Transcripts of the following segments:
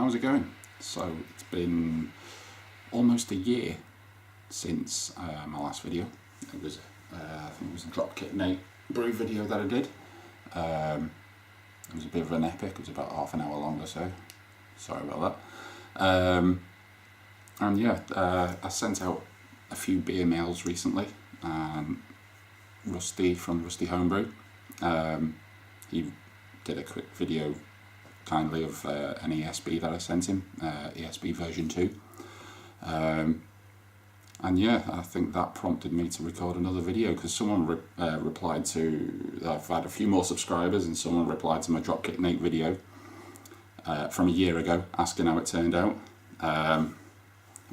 how's it going? So it's been almost a year since my last video. It was, I think it was a Dropkick Nate brew video that I did. It was a bit of an epic. It was about half an hour long or so. Sorry about that. And yeah, I sent out a few beer mails recently. Rusty from Rusty Homebrew, he did a quick video kindly of an ESB that I sent him, ESB version 2. And yeah, I think that prompted me to record another video because someone replied to, I've had a few more subscribers, and someone replied to my Dropkick Nate video from a year ago asking how it turned out. I've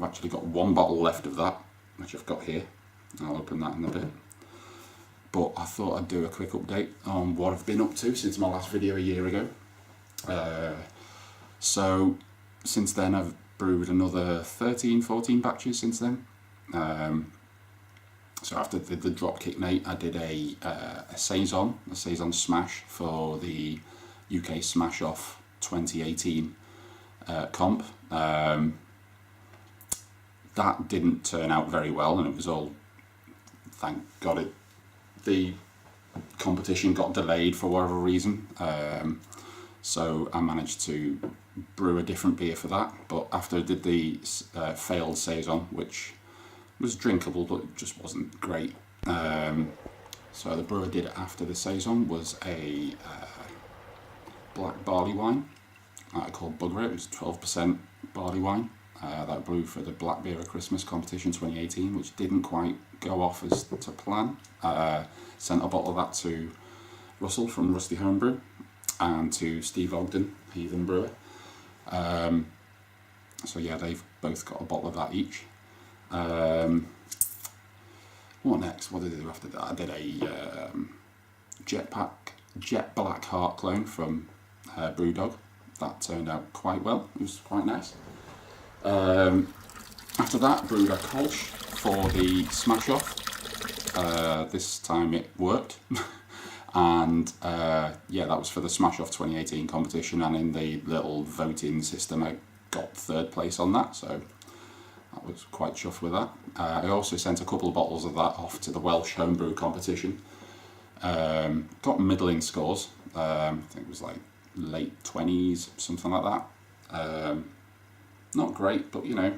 actually got one bottle left of that, which I've got here. I'll open that in a bit. But I thought I'd do a quick update on what I've been up to since my last video a year ago. So since then I've brewed another 13-14 batches since then. So after the Dropkick Nate, I did a Saison Smash for the UK Smash Off 2018 comp. That didn't turn out very well, and it was all, thank God, the competition got delayed for whatever reason. So I managed to brew a different beer for that. But after I did the failed Saison, which was drinkable but it just wasn't great. So the brew I did after the Saison was a black barley wine called Bugger It. It was 12% barley wine that I brewed for the Black Beer of Christmas competition 2018, which didn't quite go off as to plan. Sent a bottle of that to Russell from Rusty Homebrew and to Steve Ogden, Heathen Brewer. So yeah, they've both got a bottle of that each. What next? What did I do after that? I did a Jet Black Heart clone from Brewdog. That turned out quite well. It was quite nice. After that, brewed a Kolsch for the Smash Off. This time it worked. And yeah, that was for the Smash Off 2018 competition, and in the little voting system I got 3rd place on that, so I was quite chuffed with that. I also sent a couple of bottles of that off to the Welsh Homebrew competition. Got middling scores. I think it was like late 20s, something like that. Not great, but you know,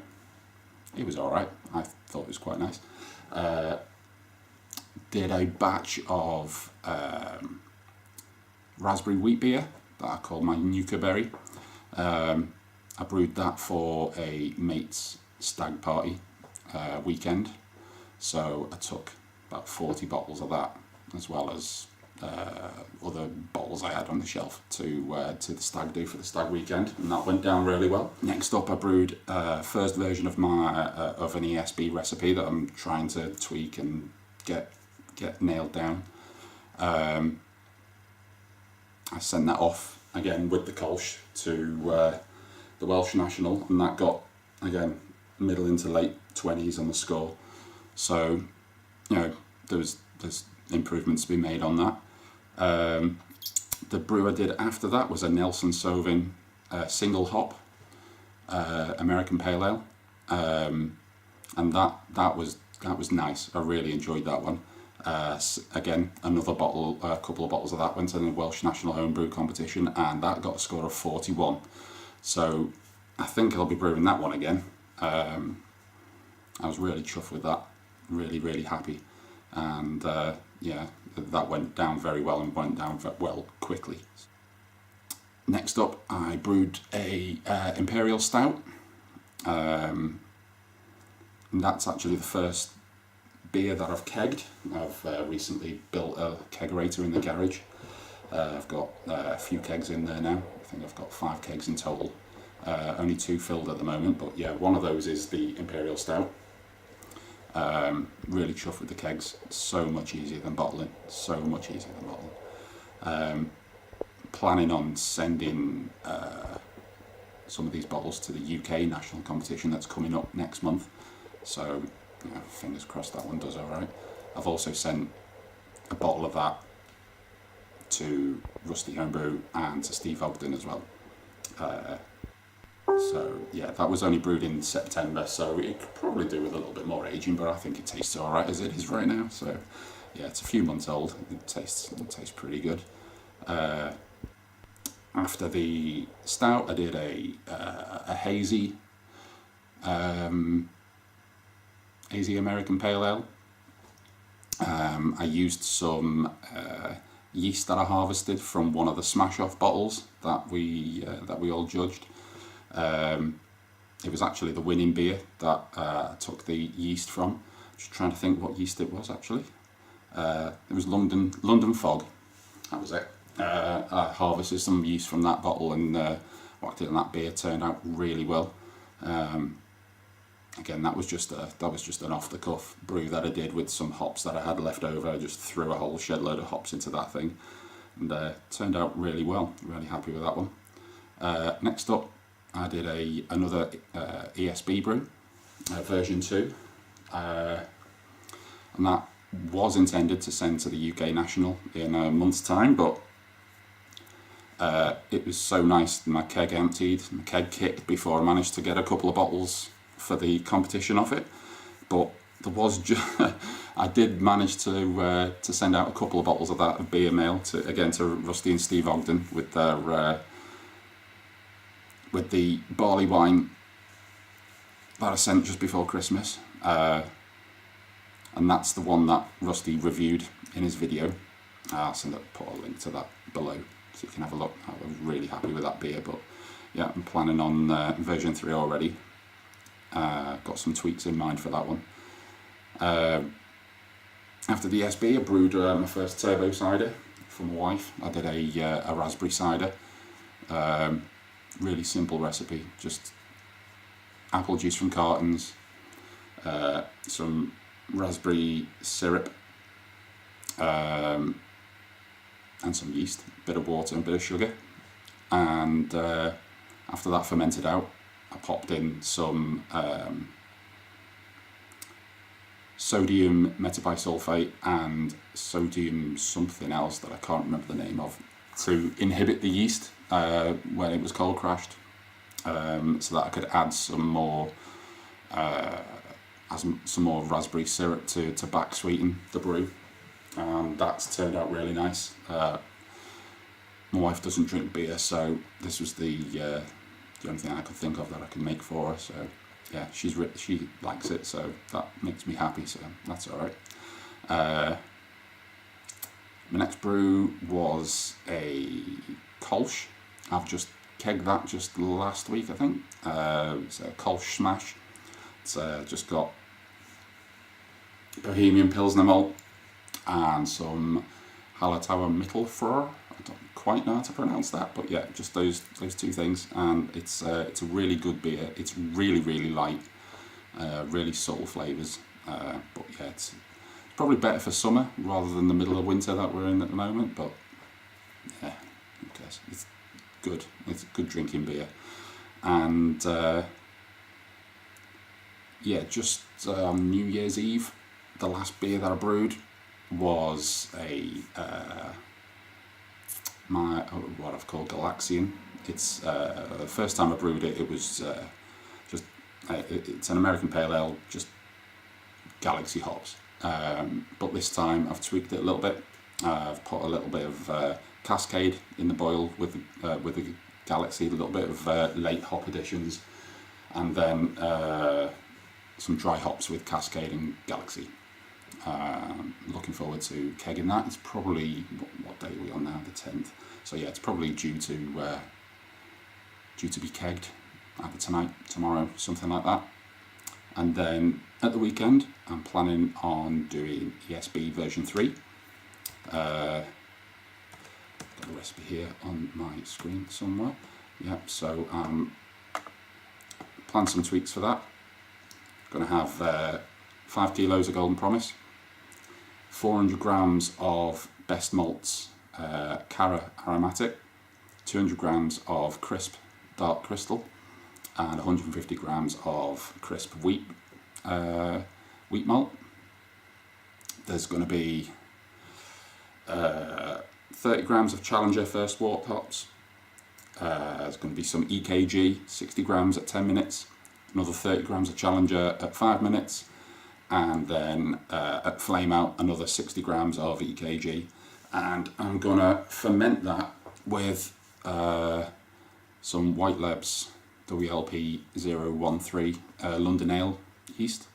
it was alright. I thought it was quite nice. Did a batch of raspberry wheat beer that I called my Nuka Berry. I brewed that for a mate's stag party weekend, so I took about 40 bottles of that, as well as other bottles I had on the shelf to the stag do for the stag weekend, and that went down really well. Next up, I brewed first version of my of an ESB recipe that I'm trying to tweak and get nailed down. I sent that off again with the Kolsch to the Welsh National, and that got, again, middle into late 20s on the score. So, you know, there's improvements to be made on that. The brew I did after that was a Nelson Sauvin single hop American Pale Ale, and that was nice. I really enjoyed that one. Again, another bottle, a couple of bottles of that went in the Welsh National Homebrew competition, and that got a score of 41. So I think I'll be brewing that one again. I was really chuffed with that, really happy, and yeah, that went down very well and went down well quickly. Next up, I brewed a Imperial Stout, and that's actually the first beer that I've kegged. I've recently built a kegerator in the garage. I've got a few kegs in there now. I think I've got 5 kegs in total. Only 2 filled at the moment, but yeah, one of those is the Imperial Stout. Really chuffed with the kegs. So much easier than bottling. So much easier than bottling. Planning on sending some of these bottles to the UK national competition that's coming up next month. So, you know, fingers crossed that one does alright. I've also sent a bottle of that to Rusty Homebrew and to Steve Ogden as well. So yeah, that was only brewed in September, so it could probably do with a little bit more aging, but I think it tastes alright as it is right now. So yeah, it's a few months old. It tastes pretty good. After the stout, I did a hazy American Pale Ale. I used some yeast that I harvested from one of the Smash Off bottles that we all judged. It was actually the winning beer that I took the yeast from. Just trying to think what yeast it was actually. It was London Fog. That was it. I harvested some yeast from that bottle and whacked it on that beer. Turned out really well. Again, that was just an off the cuff brew that I did with some hops that I had left over. I just threw a whole shed load of hops into that thing, and turned out really well. Really happy with that one. Next up, I did another ESB brew, version 2, and that was intended to send to the UK National in a month's time, but it was so nice. My keg emptied, my keg kicked before I managed to get a couple of bottles for the competition of it. But there was I did manage to send out a couple of bottles of that beer mail to Rusty and Steve Ogden with their with the barley wine that I sent just before Christmas, and that's the one that Rusty reviewed in his video. I'll put a link to that below so you can have a look. I was really happy with that beer, but yeah, I'm planning on version 3 already. Got some tweaks in mind for that one. After the SB, I brewed my first turbo cider for my wife. I did a raspberry cider. Really simple recipe, just apple juice from cartons, some raspberry syrup, and some yeast, a bit of water and a bit of sugar. And after that fermented out, I popped in some sodium metabisulfite and sodium something else that I can't remember the name of to inhibit the yeast when it was cold crashed, so that I could add some more raspberry syrup to back sweeten the brew. That's turned out really nice. My wife doesn't drink beer, so this was the only thing I could think of that I could make for her. So yeah, she likes it, so that makes me happy. So that's all right. My next brew was a Kolsch. I've just kegged that just last week, I think. It's a Kolsch Smash. It's just got Bohemian Pilsner malt and some Hallertauer Mittelfrohr. I don't quite know how to pronounce that, but yeah, just those two things. And it's a really good beer. It's really, really light, really subtle flavours. But yeah, it's probably better for summer rather than the middle of winter that we're in at the moment. But yeah, who cares? It's good. It's a good drinking beer. And yeah, just on New Year's Eve, the last beer that I brewed was what I've called Galaxian. It's the first time I brewed it. It was it's an American Pale Ale, just Galaxy hops. But this time I've tweaked it a little bit. I've put a little bit of Cascade in the boil with the Galaxy, a little bit of late hop additions, and then some dry hops with Cascade and Galaxy. Looking forward to kegging that. It's probably, what day are we on now? The 10th. So yeah, it's probably due to be kegged either tonight, tomorrow, something like that. And then at the weekend, I'm planning on doing ESB version 3. Got a recipe here on my screen somewhere. Yeah, so plan some tweaks for that. Going to have 5 kilos of Golden Promise, 400 grams of Best Malts Cara Aromatic, 200 grams of Crisp Dark Crystal, and 150 grams of Crisp Wheat malt. There's going to be 30 grams of Challenger First Wort hops, There's going to be some EKG, 60 grams at 10 minutes, another 30 grams of Challenger at 5 minutes, and then at Flame Out another 60 grams of EKG. And I'm going to ferment that with some White Labs WLP 013 London Ale yeast.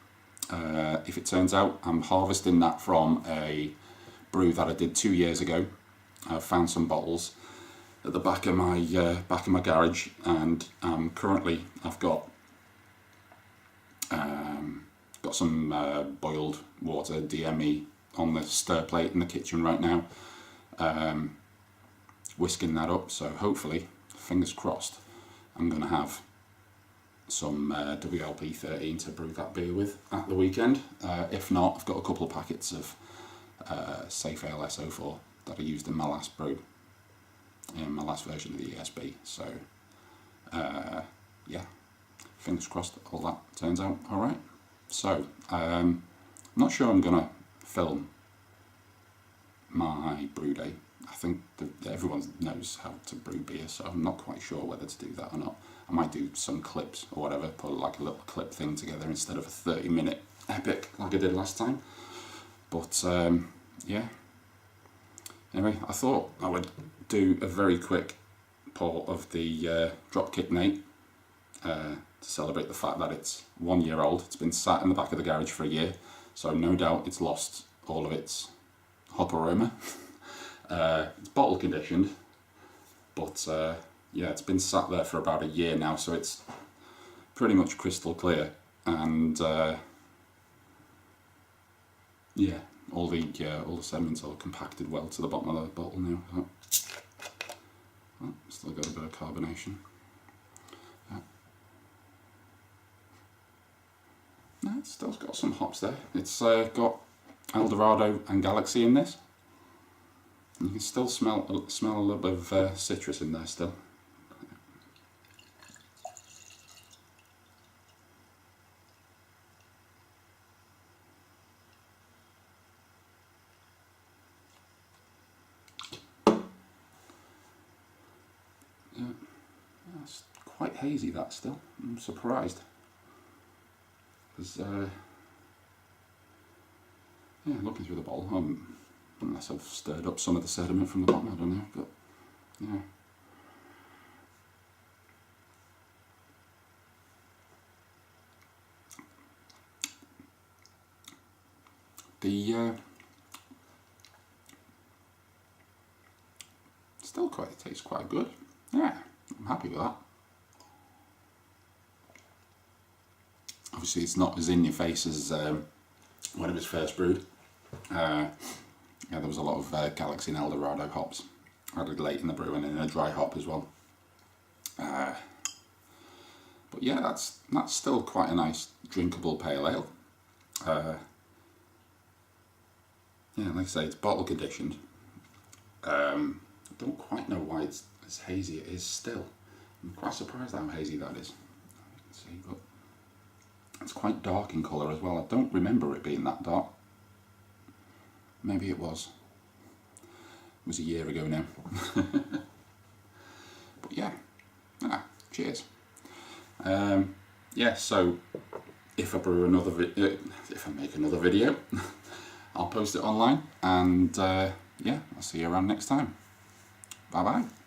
If it turns out, I'm harvesting that from a brew that I did 2 years ago. I found some bottles at the back of my garage, and currently I've got some boiled water DME on the stir plate in the kitchen right now, whisking that up. So hopefully, fingers crossed, I'm going to have some WLP 13 to brew that beer with at the weekend. If not, I've got a couple of packets of Safe Ale SO4 that I used in my last brew, in my last version of the ESB. So yeah, fingers crossed all that turns out alright. So I'm not sure I'm going to film my brew day. I think everyone knows how to brew beer, so I'm not quite sure whether to do that or not. I might do some clips or whatever, put like a little clip thing together instead of a 30-minute epic like I did last time. But yeah. Anyway, I thought I would do a very quick pour of the Dropkick Nate to celebrate the fact that it's 1 year old. It's been sat in the back of the garage for a year, so no doubt it's lost all of its hop aroma. It's bottle conditioned, but yeah, it's been sat there for about a year now, so it's pretty much crystal clear. And yeah, all the sediments are compacted well to the bottom of the bottle now. Oh, still got a bit of carbonation. No, it's still got some hops there. It's got Eldorado and Galaxy in this. You can still smell a little bit of citrus in there still. Yeah, it's quite hazy that still. I'm surprised. Because, yeah, looking through the bottle, unless I've stirred up some of the sediment from the bottom, I don't know, but yeah. Still tastes quite good. Yeah, I'm happy with that. Obviously it's not as in your face as when it was first brewed. Yeah, there was a lot of Galaxy and Eldorado hops added late in the brew, and in a dry hop as well. But yeah, that's still quite a nice drinkable pale ale. Yeah, like I say, it's bottle conditioned. I don't quite know why it's as hazy it is still. I'm quite surprised how hazy that is. You can see, but it's quite dark in colour as well. I don't remember it being that dark. Maybe it was. It was a year ago now. But yeah, cheers. Yeah, so if I brew another if I make another video, I'll post it online, and yeah, I'll see you around next time. Bye bye.